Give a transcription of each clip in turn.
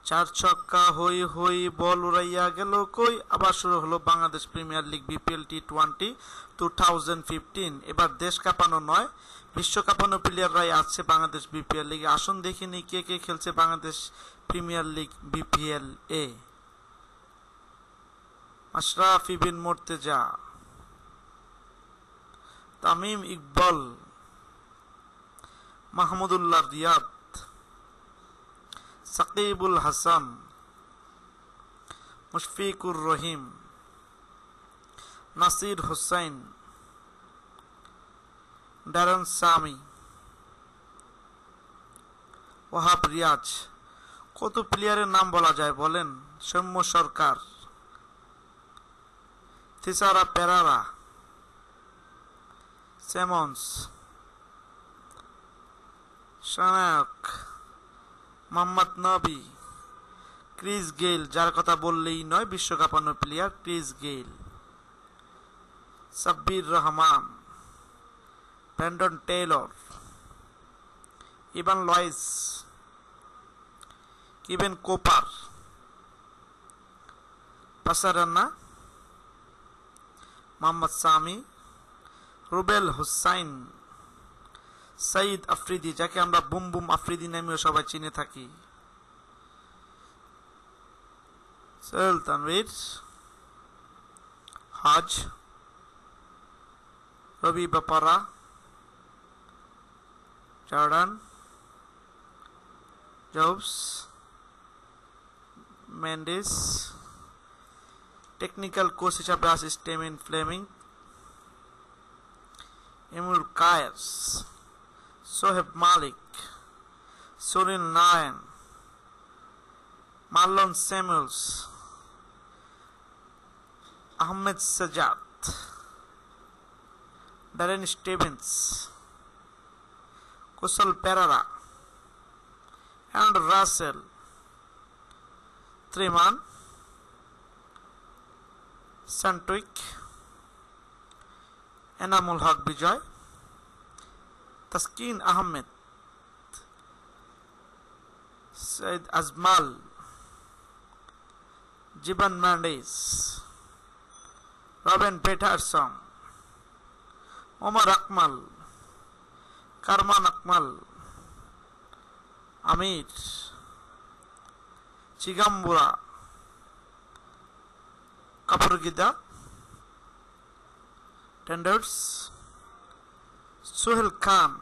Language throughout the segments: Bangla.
চার ছক্কা হই হই বল উড়াইয়া গেল কই। আবার শুরু হলো বাংলাদেশ প্রিমিয়ার লিগ বিপিএল টি-20 2015। এবার দেশ কাঁপানো নয়, বিশ্ব কাঁপানো প্লেয়াররাই আছে বাংলাদেশ বিপিএল লিগে। আসুন দেখিনি কে কে খেলছে বাংলাদেশ প্রিমিয়ার লিগ বিপিএল এ। আশরাফি বিন মুর্তজা, তামিম ইকবাল, মাহমুদুল্লাহ রিয়াদ, সাকিবুল হাসান, মুশফিকুর রহিম, নাসির হুসাইন, ড্যারেন সামি, ওয়াহাব রিয়াজ। কত প্লেয়ারের নাম বলা যায় বলেন? সৌম্য সরকার, থিসারা পেরারা, সেমন্স, শানাক, মোহাম্মদ নবী, ক্রিস গেইল, যার কথা বললেই নয়, বিশ্বকাপানো player Chris Gayle, Sabbir Rahman, Brandon Taylor, Evin Lewis, Kevon Cooper, Prasanna, Mohammad Sami, Rubel Hossain, Shahid Afridi, যাকে আমরা বুম বুম আফ্রিদি নামেও সবাই চিনে থাকি, সোহেল তানভীর, হজ, রবি বাপারা, জর্ডান, জবস, মেন্ডিস, টেকনিক্যাল কোচ হিসাবে আছে Stephen Fleming, Imrul Kayes, Shoaib Malik, Sunil Narine, Marlon Samuels, Ahmed Shehzad, Darren Stevens, Kusal Perera, Andre Russell, Thirimanne, স্যান্টুইক, এনামুল হক বিজয়, তাসকিন আহমেদ, সৈয়দ আজমাল, জীবন ম্যান্ডিস, রবেন পেটারসন, ওমর আকমাল, কারমান আকমাল, আমির, চিগাম্বুরা, কাপুরগিদা, টেন্ডার্স, সোহেল খান,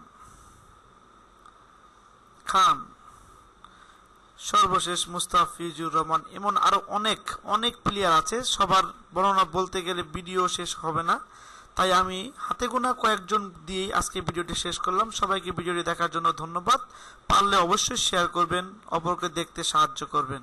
সর্বশেষ মুস্তাফিজুর রহমান। এমন আরো অনেক অনেক প্লেয়ার আছে, সবার বর্ণনা বলতে গেলে ভিডিও শেষ হবে না, তাই আমি হাতে গোনা কয়েকজন দিয়েই আজকে ভিডিওটি শেষ করলাম। সবাইকে ভিডিওটি দেখার জন্য ধন্যবাদ। পারলে অবশ্যই শেয়ার করবেন, অপরকে দেখতে সাহায্য করবেন।